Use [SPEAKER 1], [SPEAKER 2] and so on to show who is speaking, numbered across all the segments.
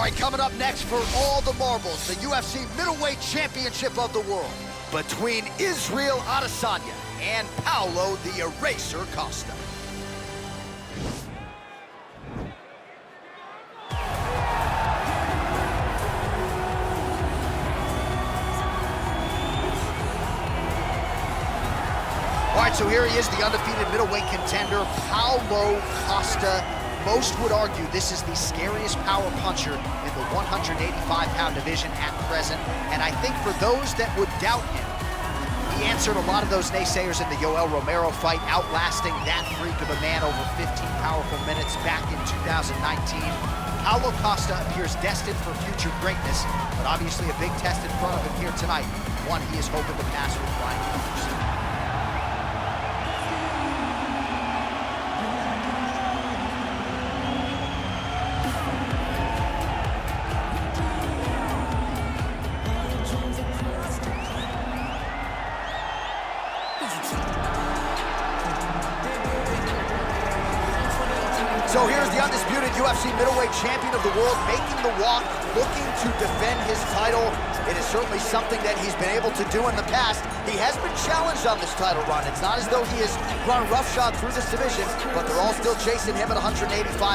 [SPEAKER 1] All right, coming up next for all the marbles, the UFC Middleweight Championship of the World between Isreal Adesanya and Paulo the Eraser Costa. All right, so here he is, the undefeated middleweight contender, Paulo Costa. Most would argue this is the scariest power puncher in the 185-pound division at present. And I think for those that would doubt him, he answered a lot of those naysayers in the Yoel Romero fight, outlasting that freak of a man over 15 powerful minutes back in 2019. Paulo Costa appears destined for future greatness, but obviously a big test in front of him here tonight, one he is hoping to pass with flying colors. So here's the undisputed UFC middleweight champion of the world making the walk, looking to defend his title. It is certainly something that he's been able to do in the past. He has been challenged on this title run. It's not as though he has run roughshod through this division, but they're all still chasing him at 185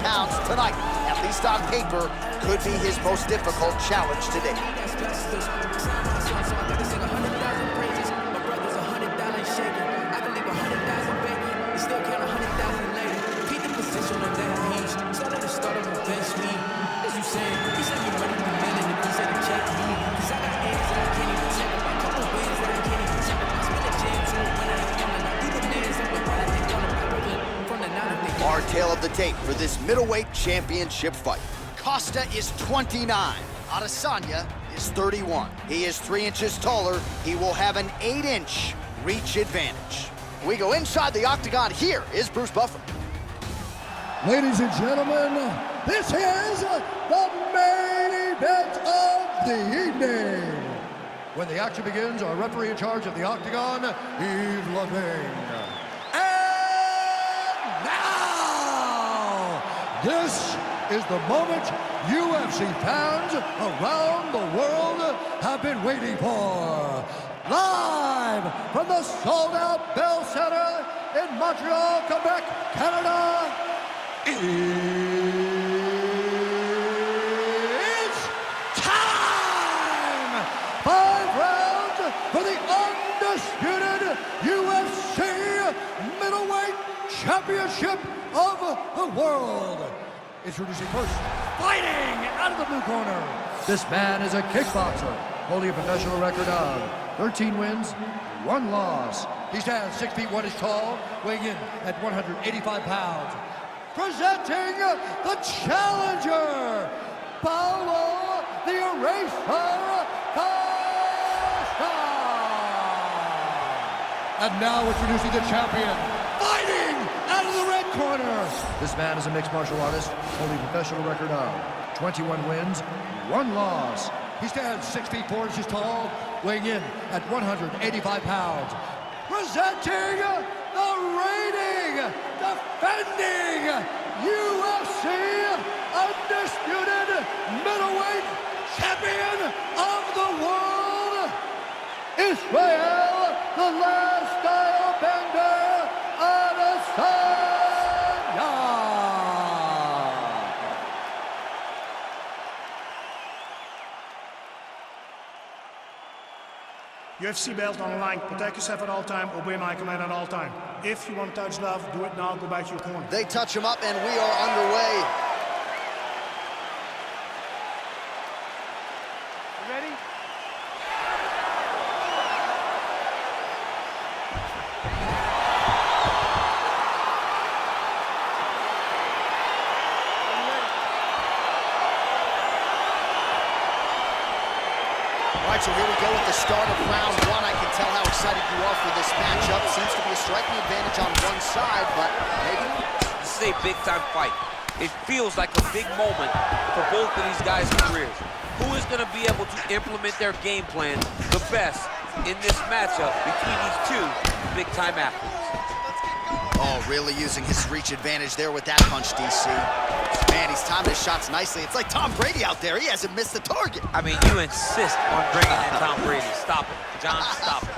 [SPEAKER 1] pounds tonight. At least on paper, could be his most difficult challenge to date. Our tale of the tape for this middleweight championship fight. Costa is 29. Adesanya is 31. He is 3 inches taller. He will have an 8-inch reach advantage. We go inside the octagon. Here is Bruce Buffer.
[SPEAKER 2] Ladies and gentlemen, this is the main event of the evening. When the action begins, our referee in charge of the octagon, Yves Levine. And now, this is the moment UFC fans around the world have been waiting for. Live from the sold-out Bell Center in Montreal, Quebec, Canada, it's time! 5 rounds for the undisputed UFC Middleweight Championship of the World. Introducing first, fighting out of the blue corner. This man is a kickboxer, holding a professional record of 13 wins, 1 loss. He stands 6 feet 1 inches tall, weighing in at 185 pounds. Presenting the challenger, Paulo the Eraser Costa. And now introducing the champion, fighting out of the red corner. This man is a mixed martial artist, holding a professional record of 21 wins, 1 loss. He stands 6 feet 4 inches tall, weighing in at 185 pounds. Presenting the reigning, defending UFC undisputed middleweight champion of the world, Israel, the last style bender, Adesanya.
[SPEAKER 3] UFC belt on the line. Protect yourself at all time. Obey my command at all time. If you want to touch love, do it now. Go back to your corner.
[SPEAKER 1] They touch him up, and we are underway.
[SPEAKER 3] You ready?
[SPEAKER 1] All right, so here we go with the start of round 1. I can tell how excited you are for this matchup. Seems to be a striking advantage on one side, but maybe.
[SPEAKER 4] This is a big-time fight. It feels like a big moment for both of these guys' careers. Who is going to be able to implement their game plan the best in this matchup between these two big-time athletes?
[SPEAKER 1] Oh, Oh, really using his reach advantage there with that punch, DC. Man, he's timing his shots nicely. It's like Tom Brady out there. He hasn't missed the target.
[SPEAKER 4] I mean, you insist on bringing in Tom Brady. Stop it. John, stop it.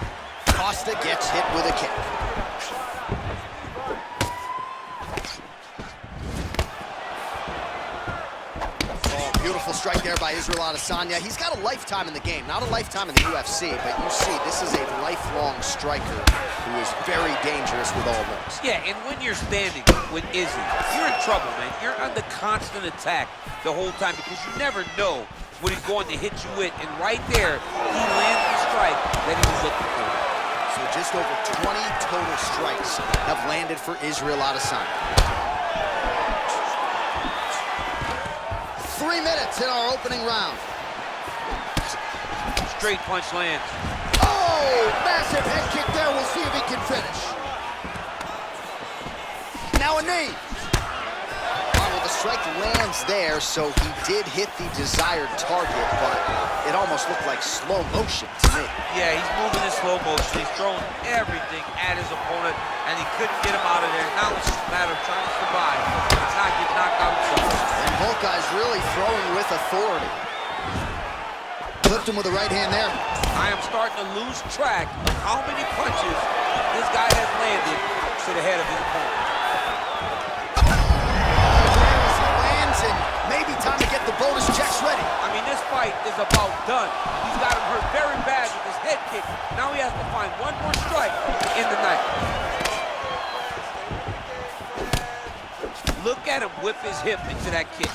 [SPEAKER 1] Costa gets hit with a kick. Beautiful strike there by Israel Adesanya. He's got a lifetime in the game, not a lifetime in the UFC, but you see, this is a lifelong striker who is very dangerous with all moves.
[SPEAKER 4] Yeah, and when you're standing with Izzy, you're in trouble, man. You're under constant attack the whole time because you never know what he's going to hit you with. And right there, he lands the strike that he was looking for.
[SPEAKER 1] So just over 20 total strikes have landed for Israel Adesanya. 3 minutes in our opening round.
[SPEAKER 4] Straight punch lands.
[SPEAKER 1] Oh, massive head kick there. We'll see if he can finish. Now a knee. Well, the strike lands there, so he did hit the desired target, but it almost looked like slow motion to me.
[SPEAKER 4] Yeah, he's moving in slow motion. He's throwing everything at his opponent, and he couldn't get him out of there. Now it's just a matter of trying to survive, not get knocked out himself.
[SPEAKER 1] And both guys really throwing with authority. Clipped him with the right hand there.
[SPEAKER 4] I am starting to lose track of how many punches this guy has landed to the head of his opponent.
[SPEAKER 1] Lands, and maybe time to get the bonus checks ready.
[SPEAKER 4] I mean, this fight is about done. He's got him hurt very bad with his head kick. Now he has to find one more strike to end the night. Look at him whip his hip into that kick.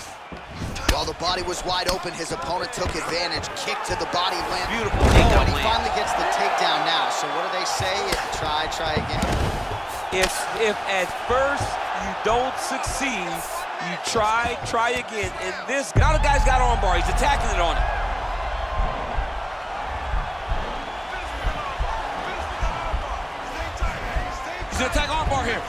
[SPEAKER 1] While the body was wide open, his opponent took advantage. Kick to the body, land.
[SPEAKER 4] Beautiful
[SPEAKER 1] Oh,
[SPEAKER 4] takedown
[SPEAKER 1] and he
[SPEAKER 4] land.
[SPEAKER 1] finally gets the takedown now. So what do they say? Try again.
[SPEAKER 4] If at first you don't succeed, you try again. And this, now the guy's got armbar. He's attacking it on him. He's gonna attack armbar here.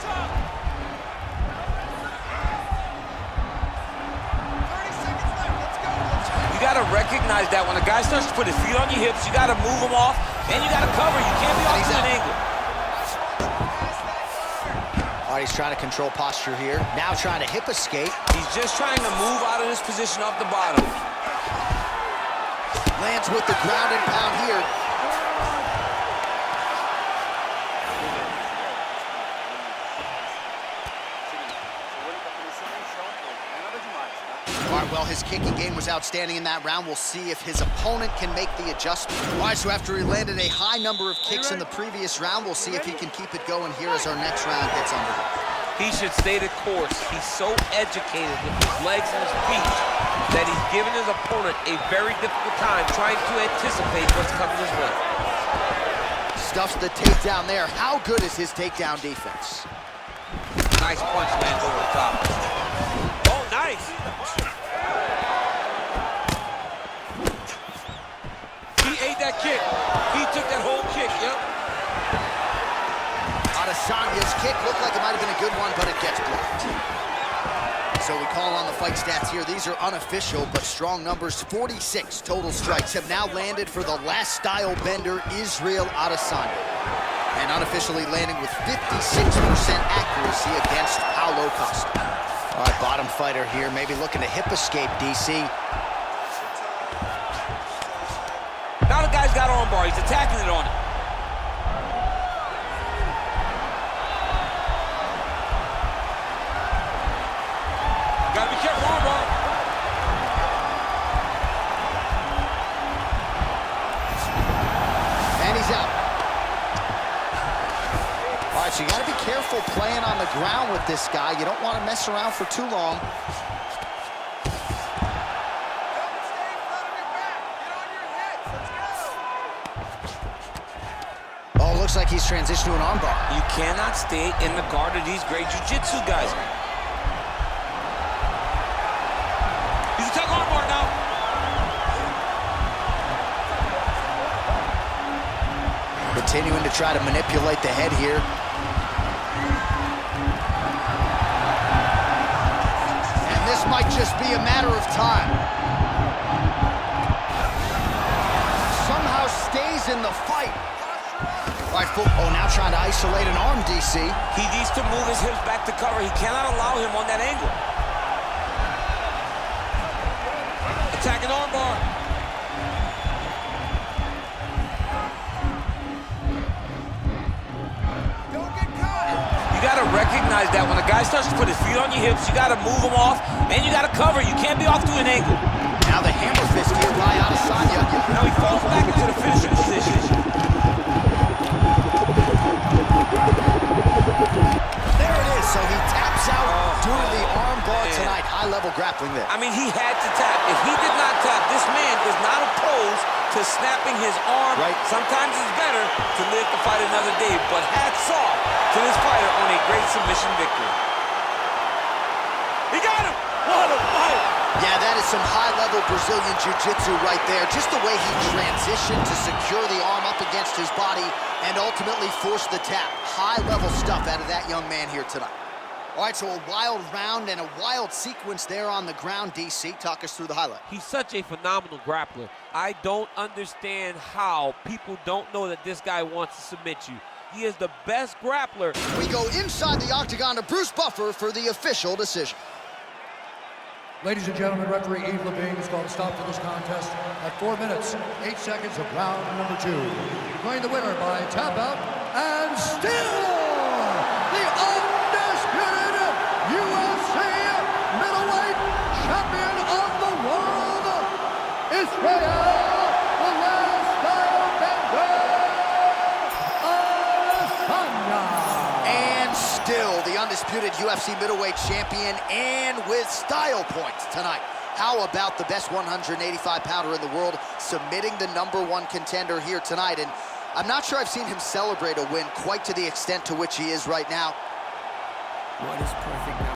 [SPEAKER 4] You gotta recognize that when a guy starts to put his feet on your hips, you gotta move him off, and you gotta cover. You can't be off to an angle.
[SPEAKER 1] All right, he's trying to control posture here. Now trying to hip escape.
[SPEAKER 4] He's just trying to move out of this position off the bottom.
[SPEAKER 1] Lands with the ground and pound here. All right, well, his kicking game was outstanding in that round. We'll see if his opponent can make the adjustment. All right, so after he landed a high number of kicks in the previous round, we'll see if he can keep it going here as our next round gets underway.
[SPEAKER 4] He should stay the course. He's so educated with his legs and his feet that he's giving his opponent a very difficult time trying to anticipate what's coming his way.
[SPEAKER 1] Stuffs the takedown there. How good is his takedown defense?
[SPEAKER 4] Nice punch lands over the top. Oh, nice. He ate that kick. He took that whole kick, yep.
[SPEAKER 1] Adesanya's kick looked like it might have been a good one, but it gets blocked. So we call on the fight stats here. These are unofficial, but strong numbers. 46 total strikes have now landed for the last style bender, Israel Adesanya. And unofficially landing with 56% accuracy against Paulo Costa. All right, bottom fighter here, maybe looking to hip escape, DC.
[SPEAKER 4] Now the guy's got armbar. He's attacking it on him. Gotta be careful, armbar.
[SPEAKER 1] And he's out. All right, so you gotta be careful playing on the ground with this guy. You don't want to mess around for too long. Oh, looks like he's transitioned to an armbar.
[SPEAKER 4] You cannot stay in the guard of these great jiu-jitsu guys. He's attacking armbar now.
[SPEAKER 1] Continuing to try to manipulate the head here. And this might just be a matter of time. Somehow stays in the fight. All right, oh, now trying to isolate an arm, DC.
[SPEAKER 4] He needs to move his hips back to cover. He cannot allow him on that angle. Attacking armbar.
[SPEAKER 1] Don't get caught.
[SPEAKER 4] You got to recognize that when a guy starts to put his feet on your hips, you got to move him off, and you got to cover. You can't be off to an angle.
[SPEAKER 1] Now the hammer fist here by Adesanya.
[SPEAKER 4] Now he falls back into the finishing position.
[SPEAKER 1] There it is. So he taps out due to the arm bar tonight. High-level grappling there.
[SPEAKER 4] I mean, he had to tap. If he did not tap, this man is not opposed to snapping his arm.
[SPEAKER 1] Right.
[SPEAKER 4] Sometimes it's better to live to fight another day, but hats off to this fighter on a great submission victory. He got him! What a fight!
[SPEAKER 1] Yeah, that is some high-level Brazilian jiu-jitsu right there. Just the way he transitioned to secure the arm up against his body and ultimately force the tap. High-level stuff out of that young man here tonight. All right, so a wild round and a wild sequence there on the ground. DC, talk us through the highlight.
[SPEAKER 4] He's such a phenomenal grappler. I don't understand how people don't know that this guy wants to submit you. He is the best grappler.
[SPEAKER 1] We go inside the octagon to Bruce Buffer for the official decision.
[SPEAKER 2] Ladies and gentlemen, referee Yves Levine has called a stop to this contest at 4 minutes, 8 seconds of round number 2. Declaring the winner by tap out, and still the undisputed UFC middleweight champion of the world, isreal, the last style bender, Adesanya.
[SPEAKER 1] And still the undisputed UFC middleweight champion, and with style points tonight. How about the best 185-pounder in the world submitting the #1 contender here tonight? And I'm not sure I've seen him celebrate a win quite to the extent to which he is right now.
[SPEAKER 5] What is perfect now?